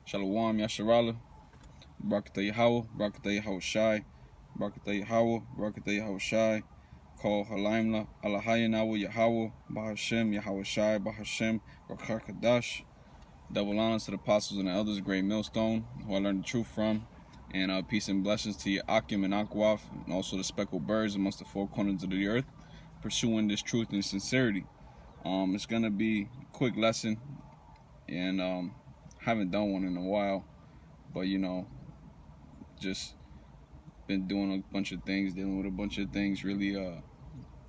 Shalom Yasharala, Barakatah Yahawah, Barakatah Yahawashi, Barakatah Yahawah, Barakatah Yahawashi, Call Halaimla, Alahayanawa Yahawah, Bahashem, Yahawashi, Bahashem, Rakakadash. Double honors to the apostles and the elders, great millstone, who I learned the truth from. And peace and blessings to your Akim and Akwaf, and also the speckled birds amongst the four corners of the earth, pursuing this truth and sincerity. It's going to be a quick lesson, and haven't done one in a while, but just been doing a bunch of things, dealing with a bunch of things, really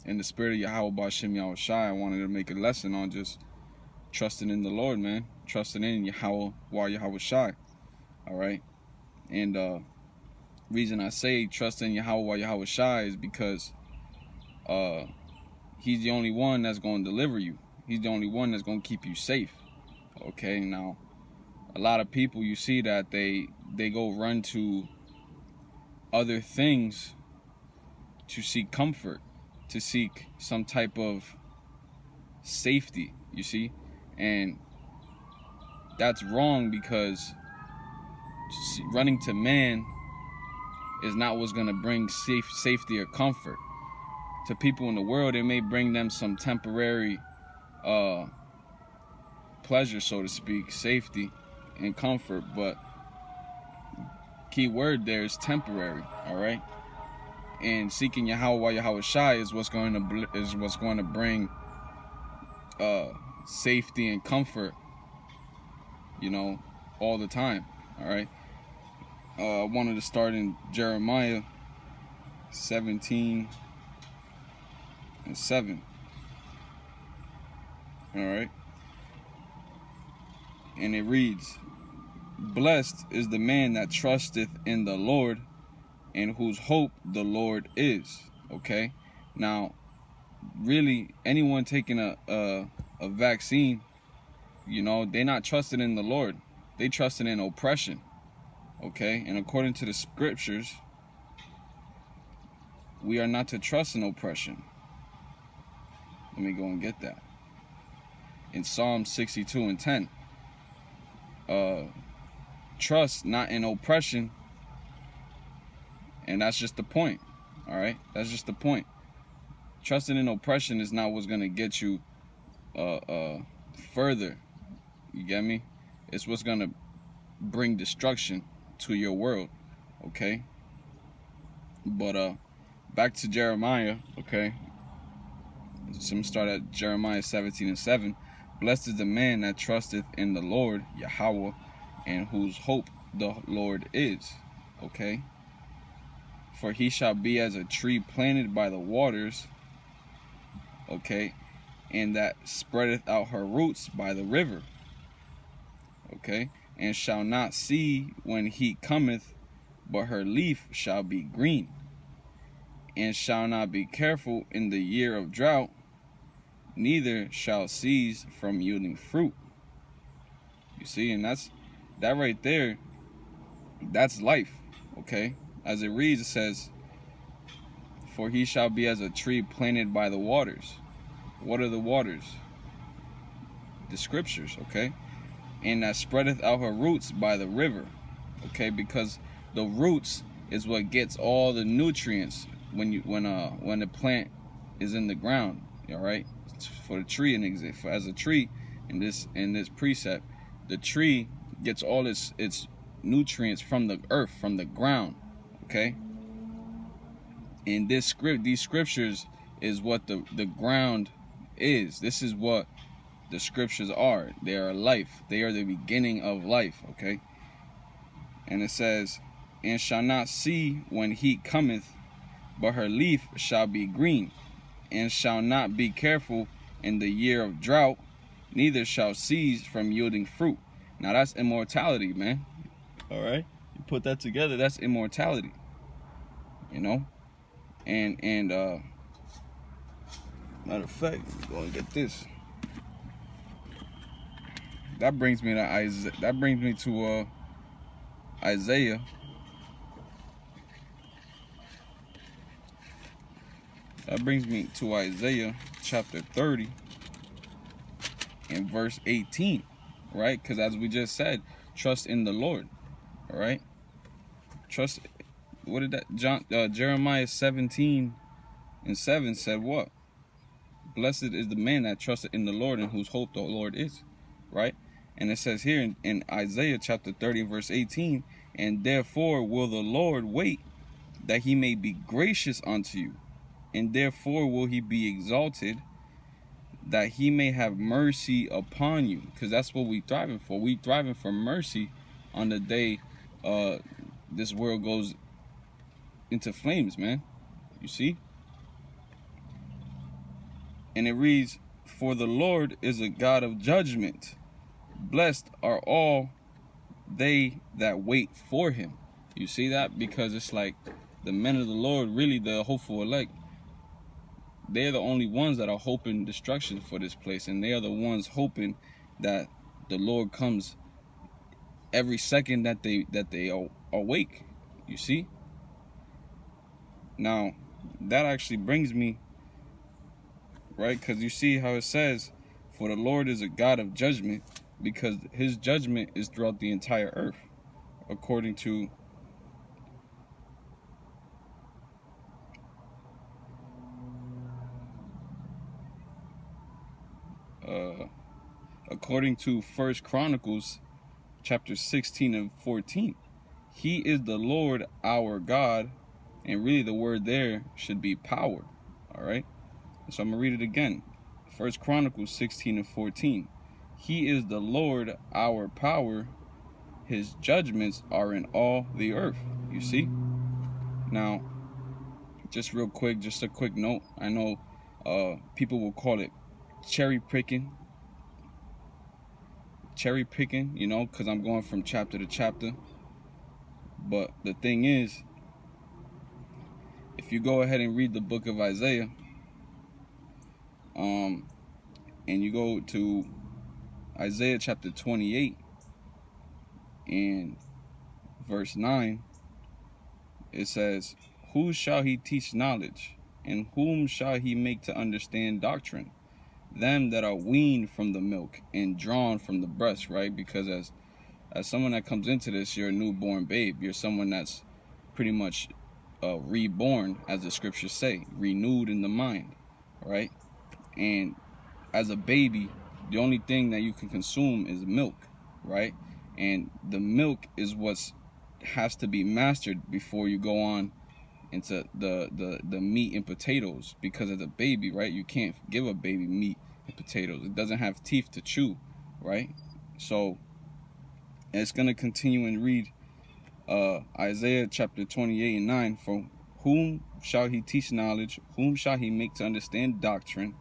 in the spirit of Yahawah B'Shem Yahawashi. I wanted to make a lesson on just trusting in the Lord, man, trusting in Yahawah Yahawashi. All right, and reason I say trust in Yahawah Yahawashi is because he's the only one that's going to deliver you. He's the only one that's going to keep you safe. Okay, now a lot of people, you see that they go run to other things to seek comfort, to seek some type of safety, you see, and that's wrong, because running to man is not what's going to bring safety or comfort. To people in the world, it may bring them some temporary pleasure, so to speak, safety and comfort, but key word there is temporary. All right, and seeking Yahawah Yahawashi is what's going to bring safety and comfort, all the time. All right, I wanted to start in Jeremiah 17:7. All right, and it reads, "Blessed is the man that trusteth in the Lord, and whose hope the Lord is." Okay, now really anyone taking a vaccine, they're not trusting in the Lord, they trusting in oppression. Okay, and according to the scriptures, we are not to trust in oppression. Let me go and get that in Psalm 62:10. Trust not in oppression, and that's just the point. All right, that's just the point. Trusting in oppression is not what's gonna get you further. You get me? It's what's gonna bring destruction to your world. Okay, but back to Jeremiah. Okay, so I'm gonna start at Jeremiah 17:7. "Blessed is the man that trusteth in the Lord, Yahawah, and whose hope the Lord is." Okay, "For he shall be as a tree planted by the waters," okay, "and that spreadeth out her roots by the river," okay, "and shall not see when heat cometh, but her leaf shall be green, and shall not be careful in the year of drought, neither shall cease from yielding fruit." You see, and that right there, that's life. Okay, as it reads, it says, "For he shall be as a tree planted by the waters." What are the waters? The scriptures. Okay, "and that spreadeth out her roots by the river." Okay, because the roots is what gets all the nutrients when the plant is in the ground. All right, for the tree, as a tree in this precept, the tree gets all its nutrients from the earth, from the ground. Okay, and these scriptures is what the ground is. This is what the scriptures are. They are life. They are the beginning of life. Okay, and it says, "And shall not see when heat cometh, but her leaf shall be green, and shall not be careful in the year of drought, neither shall cease from yielding fruit." Now that's immortality, man. All right, you put that together, that's immortality. And matter of fact, I'm going to get this. That brings me to Isaiah. Isaiah. That brings me to Isaiah chapter 30 and verse 18, right? Because as we just said, trust in the Lord. All right. Trust. What did that Jeremiah 17:7 said? What? Blessed is the man that trusted in the Lord and whose hope the Lord is. Right. And it says here in Isaiah chapter 30 verse 18, and therefore will the Lord wait, that he may be gracious unto you, and therefore will he be exalted, that he may have mercy upon you. Because that's what we thriving for. We thriving for mercy on the day this world goes into flames, man. You see? And it reads, for the Lord is a God of judgment. Blessed are all they that wait for him. You see that? Because it's like the men of the Lord, really the hopeful elect, they're the only ones that are hoping destruction for this place. And they are the ones hoping that the Lord comes every second that they awake. You see? Now, that actually brings me, right? Because you see how it says, for the Lord is a God of judgment, because his judgment is throughout the entire earth, according to First Chronicles chapter 16:14. He is the Lord our God, and really the word there should be power. All right, so I'm gonna read it again. First Chronicles 16:14. He is the Lord our power, his judgments are in all the earth. You see? Now, just real quick, just a quick note. I know people will call it cherry picking, you know, because I'm going from chapter to chapter. But the thing is, if you go ahead and read the book of Isaiah, and you go to Isaiah chapter 28 and verse 9, it says, who shall he teach knowledge, and whom shall he make to understand doctrine? Them that are weaned from the milk and drawn from the breast, right? Because as someone that comes into this, you're a newborn babe. You're someone that's pretty much reborn, as the scriptures say, renewed in the mind, right? And as a baby, the only thing that you can consume is milk, right? And the milk is what has to be mastered before you go on into the meat and potatoes. Because as a baby, right, you can't give a baby meat and potatoes. It doesn't have teeth to chew, right? So it's going to continue and read Isaiah chapter 28 and 9. For whom shall he teach knowledge? Whom shall he make to understand doctrine?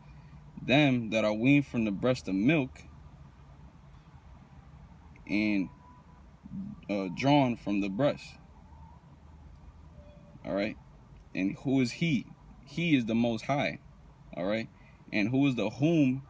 Them that are weaned from the breast of milk and drawn from the breast. All right. And who is he? He is the Most High. All right. And who is the whom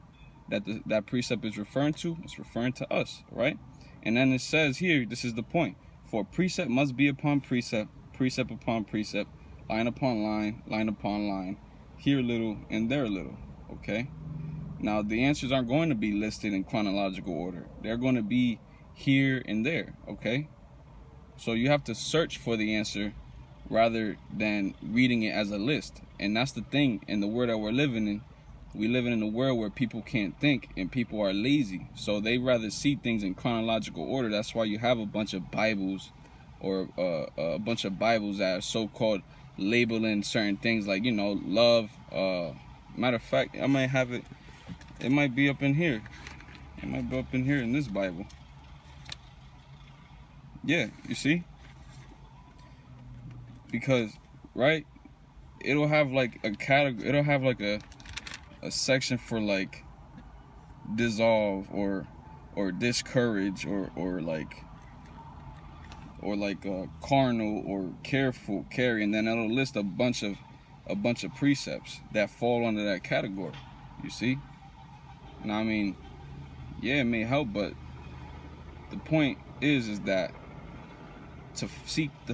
that precept is referring to? It's referring to us, right? And then it says here, this is the point. For precept must be upon precept, precept upon precept, line upon line, line upon line, here a little and there a little. Okay. Now the answers aren't going to be listed in chronological order. They're going to be here and there. Okay. So you have to search for the answer rather than reading it as a list. And that's the thing in the world that we're living in. We live in a world where people can't think and people are lazy. So they rather see things in chronological order. That's why you have a bunch of Bibles or a bunch of Bibles that are so-called labeling certain things like, you know, love. Matter of fact, I might have it. It might be up in here. It might be up in here in this Bible. Yeah, you see? Because, right, it'll have like a category, it'll have like a section for like dissolve or discourage or like carnal or careful carry, and then it'll list a bunch of precepts that fall under that category. You see? And I mean, yeah, it may help, but the point is that to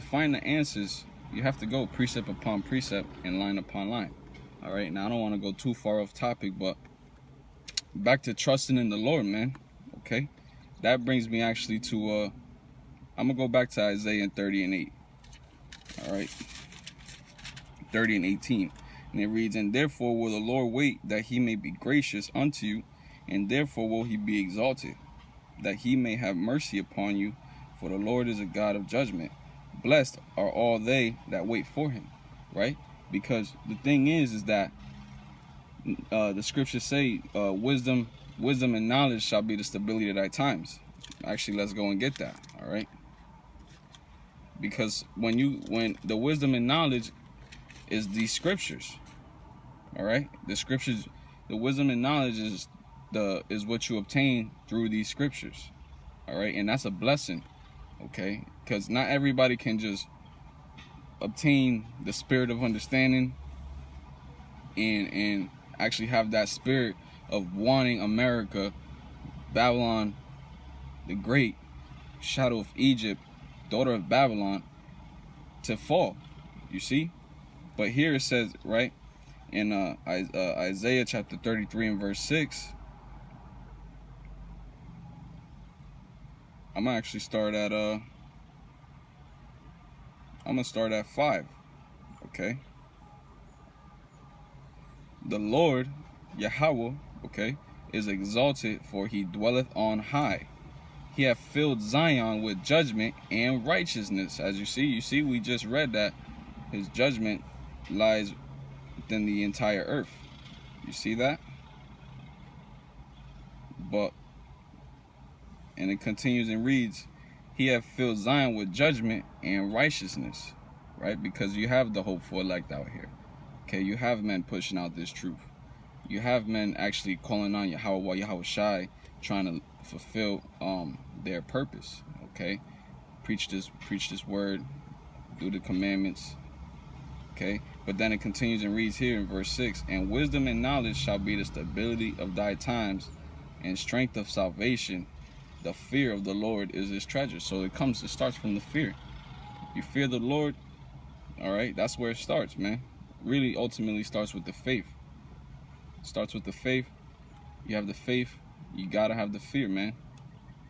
find the answers, you have to go precept upon precept and line upon line. All right, now I don't want to go too far off topic, but back to trusting in the Lord, man. Okay, that brings me actually to I'm going to go back to Isaiah 30 and 8. All right. 30 and 18. And it reads, and therefore will the Lord wait that he may be gracious unto you, and therefore will he be exalted, that he may have mercy upon you, for the Lord is a God of judgment. Blessed are all they that wait for him. Right? Because the thing is that the scriptures say wisdom and knowledge shall be the stability of thy times. Actually, let's go and get that. All right. Because when the wisdom and knowledge is these scriptures, all right, the scriptures, the wisdom and knowledge is what you obtain through these scriptures, all right, and that's a blessing, okay, because not everybody can just obtain the spirit of understanding and actually have that spirit of wanting America, Babylon the Great, shadow of Egypt, daughter of Babylon, to fall, you see. But here it says, right, in Isaiah chapter 33 and verse 6, I'm gonna actually start at I'm gonna start at 5. Okay. The Lord, Yahawah, okay, is exalted, for he dwelleth on high. He hath filled Zion with judgment and righteousness. As you see, we just read that his judgment lies within the entire earth. You see that? And it continues and reads, he hath filled Zion with judgment and righteousness. Right? Because you have the hopeful elect out here. Okay, you have men pushing out this truth. You have men actually calling on Yahawah, Yahawashi, trying to fulfill their purpose. Okay, preach this word, do the commandments. Okay, but then it continues and reads here in verse 6, and wisdom and knowledge shall be the stability of thy times, and strength of salvation. The fear of the Lord is his treasure. So it starts from the fear. You fear the Lord, all right, that's where it starts, man. Really ultimately starts with the faith. Starts with the faith. You have the faith, you gotta have the fear, man.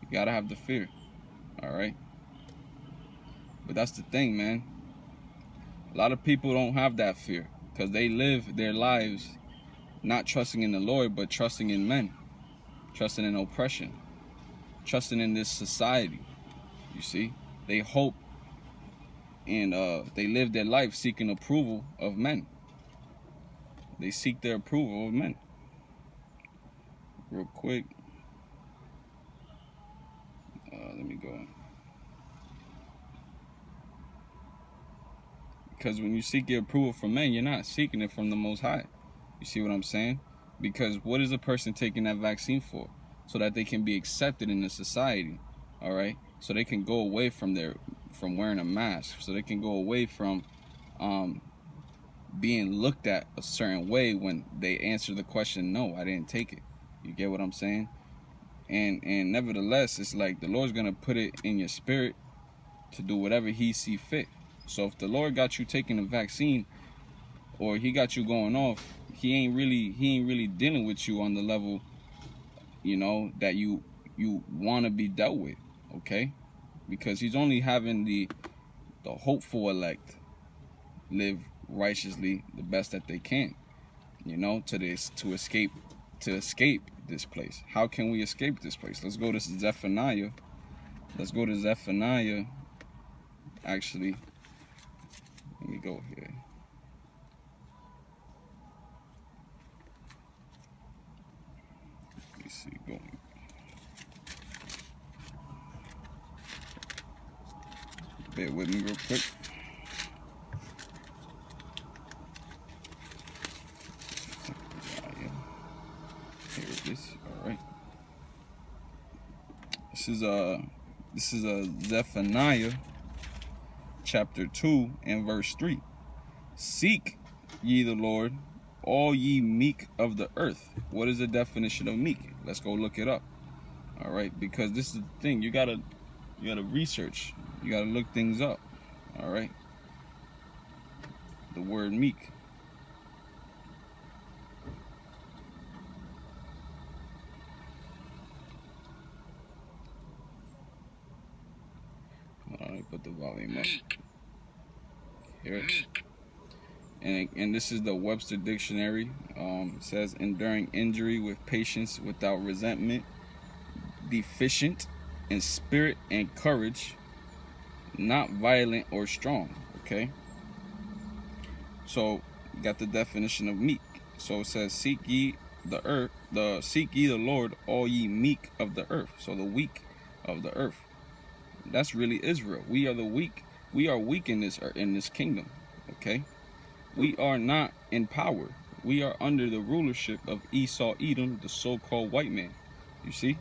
You gotta have the fear. All right. But that's the thing, man. A lot of people don't have that fear because they live their lives not trusting in the Lord, but trusting in men, trusting in oppression, trusting in this society. You see, they hope and they live their life seeking approval of men. They seek their approval of men. Real quick, let me go. Because when you seek your approval from men, you're not seeking it from the Most High. You see what I'm saying? Because what is a person taking that vaccine for? So that they can be accepted in the society, all right? So they can go away from wearing a mask. So they can go away from being looked at a certain way when they answer the question, no, I didn't take it. You get what I'm saying? And nevertheless, it's like the Lord's gonna put it in your spirit to do whatever he see fit. So if the Lord got you taking a vaccine, or he got you going off, he ain't really dealing with you on the level, you know, that you want to be dealt with, okay? Because he's only having the hopeful elect live righteously the best that they can, you know, to escape this place. How can we escape this place? Let's go to Zephaniah. Actually, let me go here. Let me see, going. Bear with me real quick. Here it is. All right. This is Zephaniah chapter 2 and verse 3. Seek ye the Lord, all ye meek of the earth. What is the definition of meek? Let's go look it up. All right, because this is the thing. You gotta research. You gotta look things up. All right. The word meek. Let me put the volume up. Here. And this is the Webster Dictionary. It says, enduring injury with patience without resentment, deficient in spirit and courage, not violent or strong. Okay. So you got the definition of meek. So it says, seek ye the Lord, all ye meek of the earth. So the weak of the earth. That's really Israel. We are the weak. We are weak in this kingdom. Okay. We are not in power. We are under the rulership of Esau Edom, the so-called white man. You see?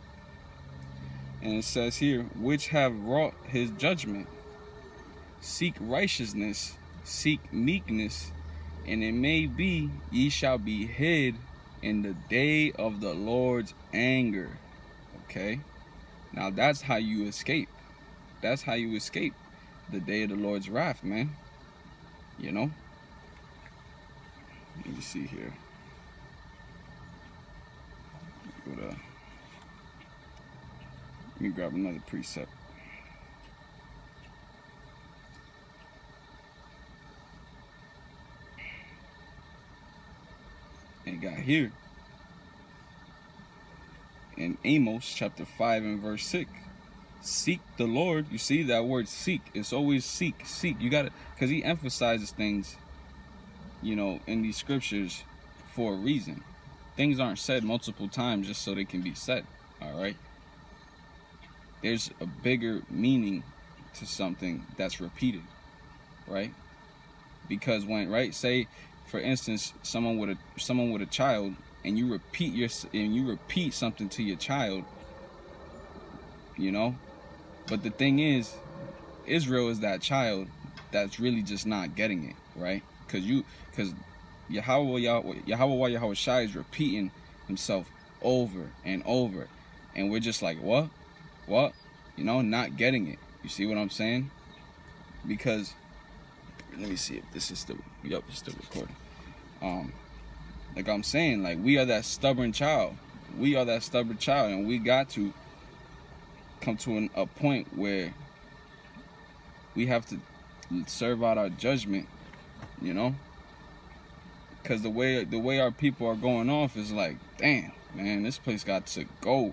And it says here, which have wrought his judgment. Seek righteousness, seek meekness, and it may be ye shall be hid in the day of the Lord's anger. Okay? Now that's how you escape. That's how you escape the day of the Lord's wrath, man. You know? Let me see here. Let me grab another precept. And got here in Amos chapter 5 and verse 6. Seek the Lord. You see that word seek. It's always seek. You got it. Because he emphasizes things, you know, in these scriptures for a reason. Things aren't said multiple times just so they can be said. All right. There's a bigger meaning to something that's repeated. Right. Because when, right, say, for instance, someone with a child, and you repeat something to your child, you know. But the thing is, Israel is that child that's really just not getting it, right? Because Yahawashi is repeating himself over and over, and we're just like, what, you know, not getting it. You see what I'm saying? Because let me see if this is still, yep, it's still recording. Like I'm saying, like, we are that stubborn child. We are that stubborn child, and we got to come to a point where we have to serve out our judgment, you know? Because the way our people are going off is like, damn, man, this place got to go.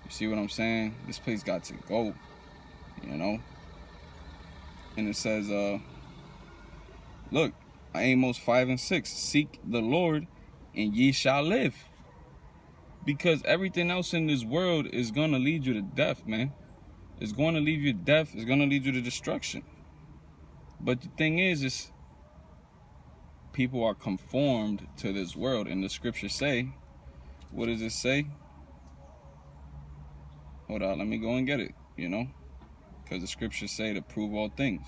You see what I'm saying? This place got to go, you know? And it says, look, Amos 5 and 6, seek the Lord and ye shall live. Because everything else in this world is going to lead you to death, man. It's going to lead you to death. It's going to lead you to destruction. But the thing is people are conformed to this world. And the scriptures say, what does it say? Hold on, let me go and get it, you know? Because the scriptures say to prove all things.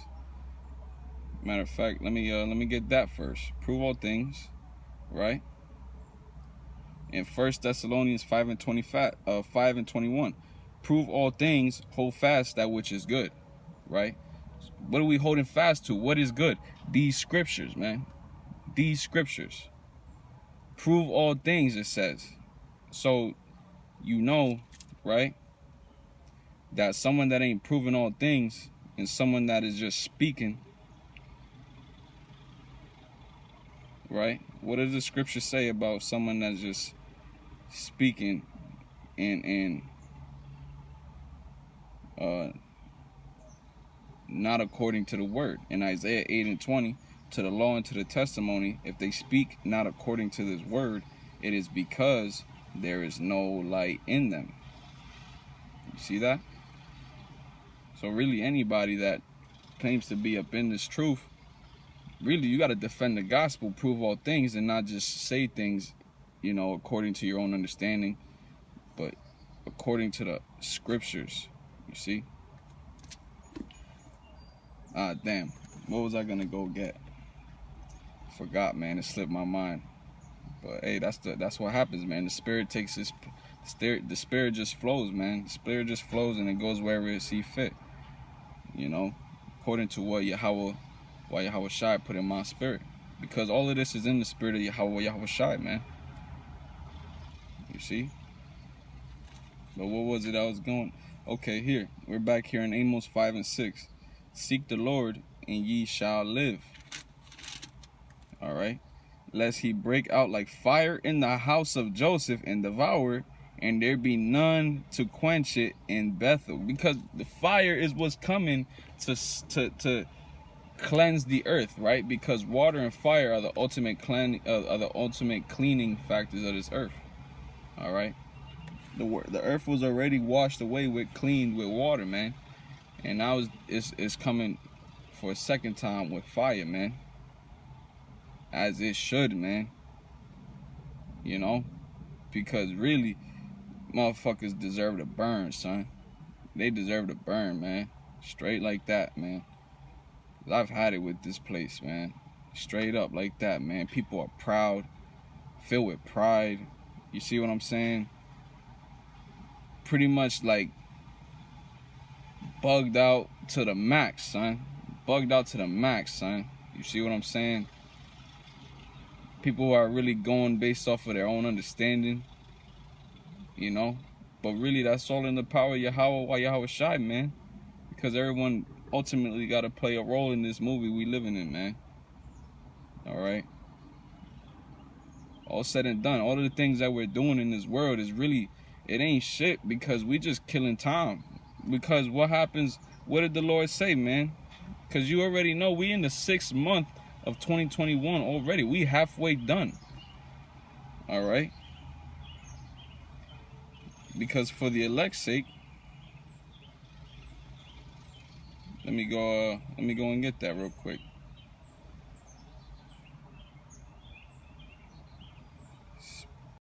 Matter of fact, let me get that first. Prove all things, right? In 1 Thessalonians 5 and 21. Prove all things, hold fast that which is good, right? What are we holding fast to? What is good? These scriptures, man. These scriptures. Prove all things, it says. So, you know, right, that someone that ain't proving all things and someone that is just speaking, right? What does the scripture say about someone that's just speaking and not according to the word? In Isaiah 8 and 20, to the law and to the testimony, if they speak not according to this word, it is because there is no light in them. You see that? So really anybody that claims to be up in this truth, really you got to defend the gospel, prove all things, and not just say things, you know, according to your own understanding, but according to the scriptures. You see? Damn. What was I gonna go get? Forgot, man. It slipped my mind. But hey, that's what happens, man. The spirit takes the spirit just flows, man. The spirit just flows and it goes wherever it see fit. You know, according to what Yahawashi put in my spirit. Because all of this is in the spirit of Yahawashi, man. You see? But what was it I was going? Okay, here. We're back here in Amos 5 and 6. Seek the Lord, and ye shall live. All right. Lest he break out like fire in the house of Joseph and devour, and there be none to quench it in Bethel. Because the fire is what's coming to cleanse the earth, right? Because water and fire are the ultimate cleaning factors of this earth. All right. The earth was already washed away cleaned with water, man, and now it's coming for a second time with fire, man. As it should, man. You know, because really, motherfuckers deserve to burn, son. They deserve to burn, man. Straight like that, man. I've had it with this place, man. Straight up like that, man. People are proud, filled with pride. You see what I'm saying? Pretty much like bugged out to the max, son. Bugged out to the max, son. You see what I'm saying? People are really going based off of their own understanding, you know. But really, that's all in the power of Yahawah, Yahawashi, man. Because everyone ultimately got to play a role in this movie we living in, man. All right. All said and done, all of the things that we're doing in this world is really, it ain't shit, because we just killing time. Because what happens, what did the Lord say, man? Because you already know we in the 6th month of 2021 already. We halfway done. All right. Because for the elect's sake, let me go and get that real quick.